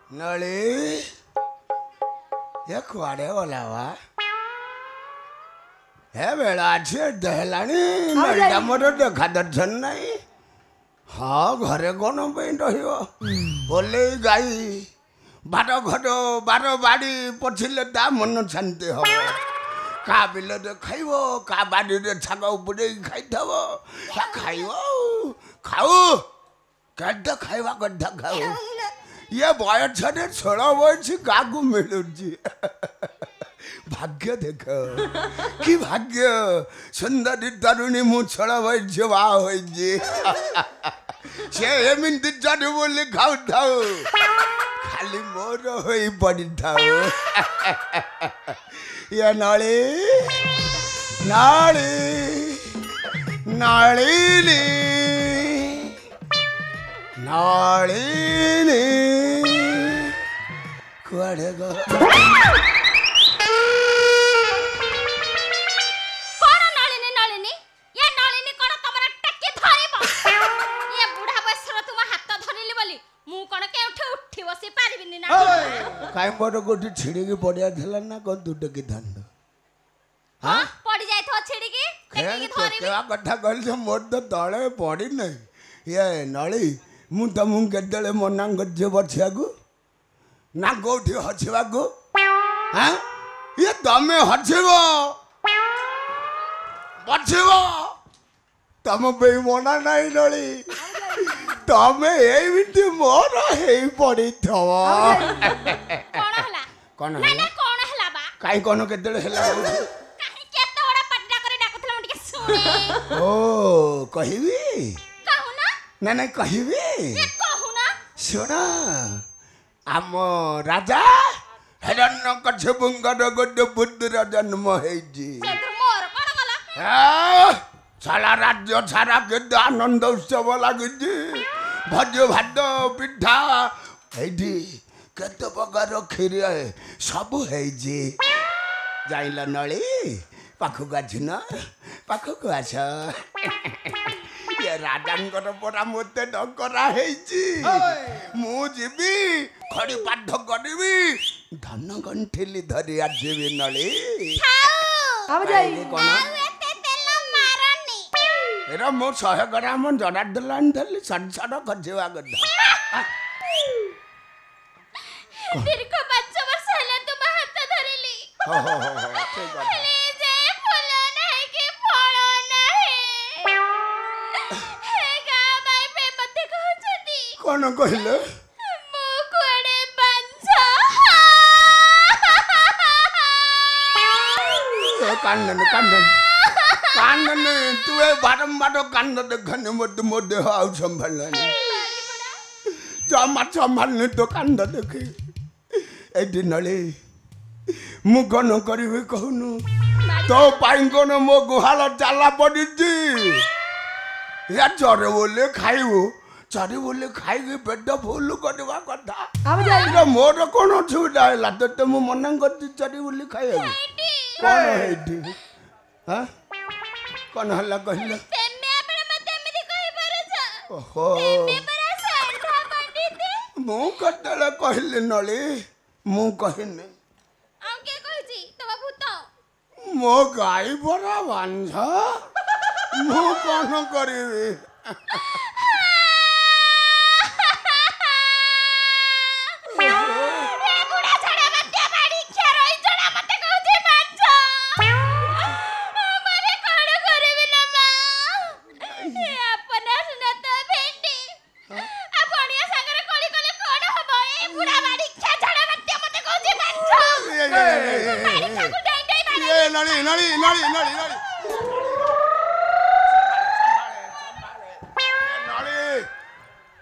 नली ये कुआड़े गला वा हे बेला अच्छे दहलानी नलीटा मोर देखा दर्शन नहीं हाँ घरे कौन पे रहियो बोले गाई बार घर बार बाड़ी पछिले ता मन शांति हम का बिल खाइब का बाड़ी छाग उपड़े खाइथब खाइब खाऊ गड्ढा खाइबा गड्ढा खाऊ ये बयस छोड़ बयस क्या मिलू भाग्य देख कि भाग्य सुंदरी तरुणी मु छोड़ बयस बाह से एमती चढ़ बोली खाऊ थाऊ खाली मोर हो पड़ी थाऊ ये नली नली नलिनी नलिनी कुआड़े गो काई मोर गोटी छिड़ी पड़िया थिला ना को दु टकी धंड हां पड़ी जाय थो छिड़ी की टकी धरी केवा कथा कहल से मोर तो तळे पड़ी नै ये नळी मु तमु केतले मना गजे बछिया को ना गोठी हछिबा को हां ये तमे हछिबो बछिबो तम बे मना नाही नळी तमे एमिति मोर हेई पड़ी थवा कोन हला कोन ना ना कोन हला बा काई कोन केतले हला काहे केते बडा पट्टा करे डाकुथला म टिके सुने ओ कहिबी कहू ना ना ना कहिबी ये कहू ना सुन आम राजा हिरण्य कश्यपंकर गोटे पुत्र जन्म हेजी सेतर मोर कोन गला सारा राज्य सारा केते आनंद उत्सव लागिजी भज भात पिठा हेठी केते प्रकार खीर सब हेजी जाइला नली पाखक आछिन पाखक आछ ये राजांकर परा मते डकरा हेजी मु जीबी खड़ी पाठ करबी धन गंठिली धरी आजीबी नली खाओ अब जाई कोन एते तेल मारनी एरा मो 100 ग्राम जड़ा दलान धली सड सड खजेवा गदा दीर्घ 5 वर्ष हला तुम हाथ धरिली हो ठीक है ले जे फूल नहीं कि फल नहीं हे गा भाई पे मते कहछती कोन कहिले मु कोडे बांझ ए कांदन कांदन कांदन तू ए बारंबार कांद देखने मत मत हाउ संभालने जमा संभालने तो कांद देखे ए दिनले मु कोन करबे कहनु तो पाइन कोन मो गुहाल चाला पड़िजी या चरे बोले खाइबो चरे बोले खाइके पेट फुल करवा कथा अब जाई इरा मोर कोन छुडा ला तो मु मना करती चरे बोले खाइबो कोन हेठी हां कोन हल्ला कहिला तेमे अपने मते एमिति कहि परछ ओहो तेमे परा संठा पंडित मु कतले कहिले नली मु कहिने आउ के कहछि तो भूत मो गाई बरा बांझ मु कोन करिबी ए बुढ़ा छड़ा बत्या बाड़ी खेरोई जणा मते कहछि बांझ मारे कोड करबी ना मा ए अपना सुना तो भेंडी आ बणिया सागरे कली कले कोड हबो ए बुढ़ा बाड़ी खे छड़ा बत्या मते कहछि बांझ बाड़ी खाकु डाई डाई बाड़ी ए नली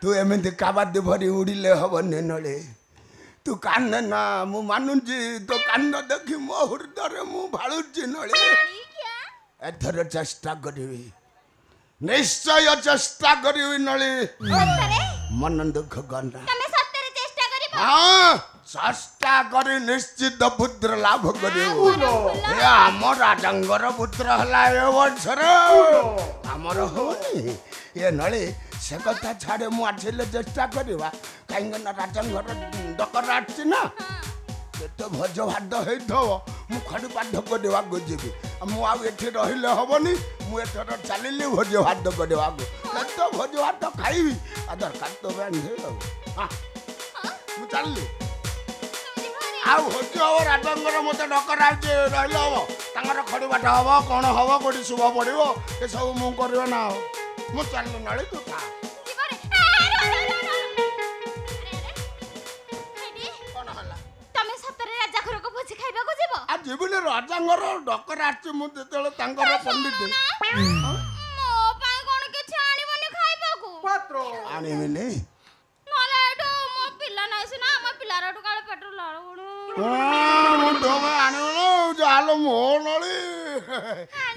तू एमती काबादी भरी उड़िले हबने नले तू कान ना मु मानुची तो कान देखी मो हृदय मु भालुची नले बाड़ी क्या एथर चेष्टा करिबी निश्चय चेष्टा करिबी नले सत्तरे मन दुख गंदा तमे सत्तरे चेष्टा करिबो हाँ ଚେଷ୍ଟା କରି ନିଶ୍ଚିତ ପୁତ୍ର ଲାଭ କରିବୁ। ଏ ଆମ ରାଜାଙ୍କର ପୁତ୍ର ହେଲା ଏ ବର୍ଷରେ ଆମର ହଉନି। ଏ ନଳି ସେ କଥା ଛାଡ଼େ, ମୁଁ ଆସିଲେ ଚେଷ୍ଟା କରିବା, କାହିଁକି ନା ରାଜାଙ୍କର ଡକରା ଆସିଛି ନା। କେତେ ଭୋଜ ଭାତ ହେଇଥିବ, ମୁଁ ଖଡ଼ି ପାଠ କରିବାକୁ ଯିବି। ମୁଁ ଆଉ ଏଠି ରହିଲେ ହବନି, ମୁଁ ଏଥର ଚାଲିଲି ଭୋଜ ଭାତ କରିବାକୁ। କେତେ ଭୋଜ ଭାତ ଖାଇବି, ଆଧାର କାର୍ଡ ତ ବାନ୍ଧେଇ ଆଉ ମୁଁ ଚାଲିଲି। ଆଉ ଭୋଜି ହବ, ରାଜାଙ୍କର ମୋତେ ଡକରା ହେଇଛି, ରହିଲେ ହବ। ତାଙ୍କର ଖଡ଼ି ପାଠ ହବ, କ'ଣ ହବ, କୋଉଠି ଶୁଭ ପଡ଼ିବ, ଏସବୁ ମୁଁ କରିବ ନା। ଆଉ ମୁଁ ଚାଲିଲି ନଳି, ତୁ ଖା। ଯିବିନି, ରାଜାଙ୍କର ଡକରା ଆସିଛି। ମୁଁ ଯେତେବେଳେ ତାଙ୍କର ପଣ୍ଡିତ ଆଣିବିନି। ଯାହାହେଲେ ମୋ ନଳି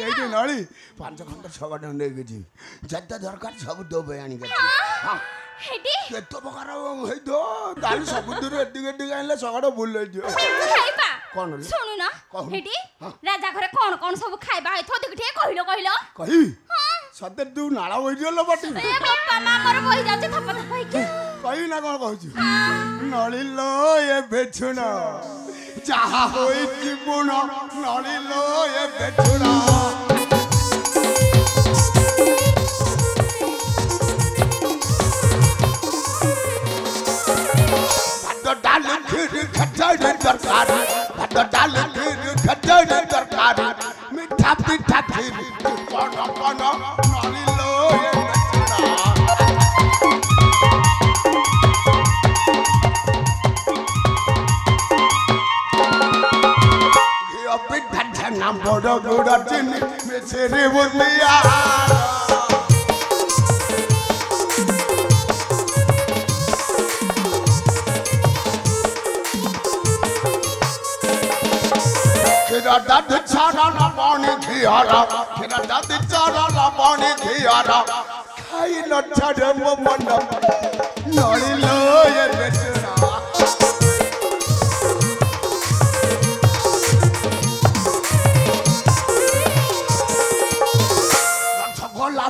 ଏଇଠି ନଳି 5 ଖଣ୍ଡ ଶଗଡ଼ ନେଇକି ଯିବି। ଯେତେ ଦରକାର ସବୁ ତୋ ପାଇଁ ଆଣିକି କେତେ ପ୍ରକାର ହେଇଥିବ, ତାହେଲେ ସବୁଥିରୁ ଏତିକି ଏତିକି ଆଣିଲେ ଶଗଡ଼ ବୁଲେଇଯିବ। କଣ ଶୁଣୁନ, ଏଠି ରାଜା ଘରେ କଣ କଣ ସବୁ ଖାଇବା ହେଇଥିବ ଦେଖି ଟିକେ କହିଲ। କହିବି ସତେ ତୁ ନାଳ ବହିଯିବ ବାଟି କହିବି ନା କଣ କହୁଛୁ? ନଳିଲ ଏବେ ଛୁଣ ଯାହା ହୋଇଛି ପୁଣ, ନଳିଲ ଏବେ ଛୁଣ। ଭାତ ଡାଲି କ୍ଷୀରି ଖେଚେଡ଼ି ତରକାରୀ, ଭାତ ଡାଲି କ୍ଷୀରି ଖେଚେଡ଼ି ତରକାରୀ, ମିଠା ପିଠା କ୍ଷୀରି କଣ କଣ, ନଳିଲ ଏବେ ଛୁଣ। ପିଠା ଛେନା ବଡ଼ ଗୁଡ଼ ଚିନି ମିଶିରି ବୁଲିଆ। କ୍ଷୀର ଦାଦି ଛାଡ଼ ଲବଣୀ ଘିଅର, କ୍ଷୀର ଦାଦି ଛାଡ଼ ଲବଣୀ ଘିଅର, ଖାଇଲ ଛାଡ଼େ ମୋ ମନ, ନଳିଲ ଏବେ ଛୁଣ।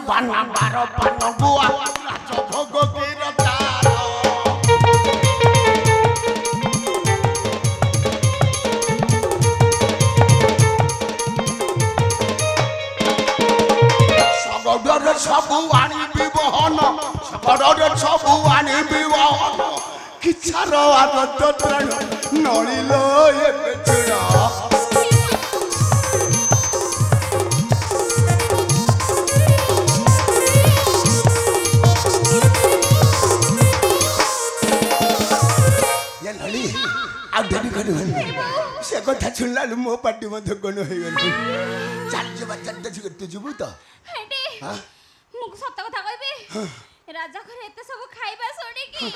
ବାନା ବାର ପାନ ଗୁଆ ରାଜ ଭୋଗ କ୍ଷୀର ତାର, ଶଗଡ଼ରେ ସବୁ ଆଣିବି ବହନ, ଶଗଡ଼ରେ ସବୁ ଆଣିବି ବହନ, କିଛାର ଆଦତ ତ୍ରାଣ, ନଳିଲ ଏବେ ଛୁଣ। ସେ କଥା ଶୁଣିଲା ମୋ ପାଟି ମଧ୍ୟ ଗଣ ହେଇଗଲି। ଚାଲିଯିବା ତୁ ଯିବୁ ତ? ମୁଁ ସତ କଥା କହିବି, ରାଜା ଘରେ ଏତେ ସବୁ ଖାଇବା ଶୁଣିକି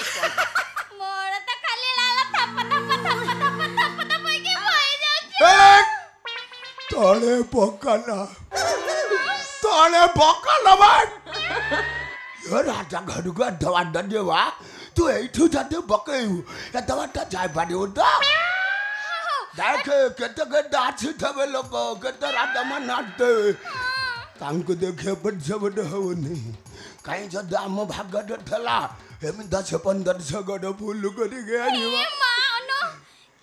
ମୋର ତ ଖାଲି ଲାଳ ଥପ ଥପ ଥପ ଥପ ଥପ ଥପ ହେଇକି ବହି ଯାଉଛି। ତଳେ ପକାଲା, ତଳେ ପକାଲା ଭାଇ। ରାଜା ଘରକୁ ଦବାଟା ଯିବା, ତୁ ଏଇଠୁ ଯଦି ପକେଇବୁ ଏ ଦବାଟା ଯାଇପାରିବୁ ତ? ଦେଖେ କେତେ କେତେ ଆସିଥିବେ ଲୋକ, କେତେ ରାଜାମାନେ ଆସିଥିବେ, ତାଙ୍କୁ ଦେଖେ ପଛପଟ ହଉନି। କାହିଁ ଯଦି ଆମ ଭାଗରେ ଥିଲା ଏମିତି 10-15 ଗଡ଼ ଫୁଲ କରିକି ଆଣିବ।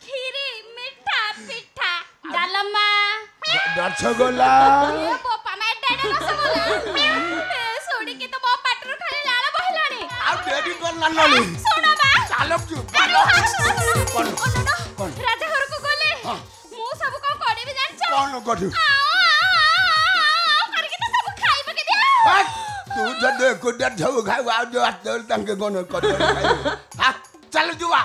କ୍ଷୀରି, ମିଠା ପିଠା, ଡାଲମା, ରସଗୋଲା, ଶୁଣିକି ତ ମୋ ପାଟିରୁ ଖାଲି ଲାଳ ବହିଲାଣି। ଆଉ ଡେରି କରନା ନଳି, ଶୁଣ ମା, ଚାଲ ରାଜା ଘରକୁ ଗଲେ ମୁଁ ସବୁ କଣ କରିବି ଜାଣିଛ? କଣ କରିବୁ? କରିକି ତ ସବୁ ଖାଇବାକୁ ଦିଅ। ତୁ ଯଦି ଏକୁଟିଆ ସବୁ ଖାଇବୁ, ଆଉ ଯୋଉ ଆସିଥିବେ ତାଙ୍କେ କଣ କରିବେ? ଚାଲ ଯିବା।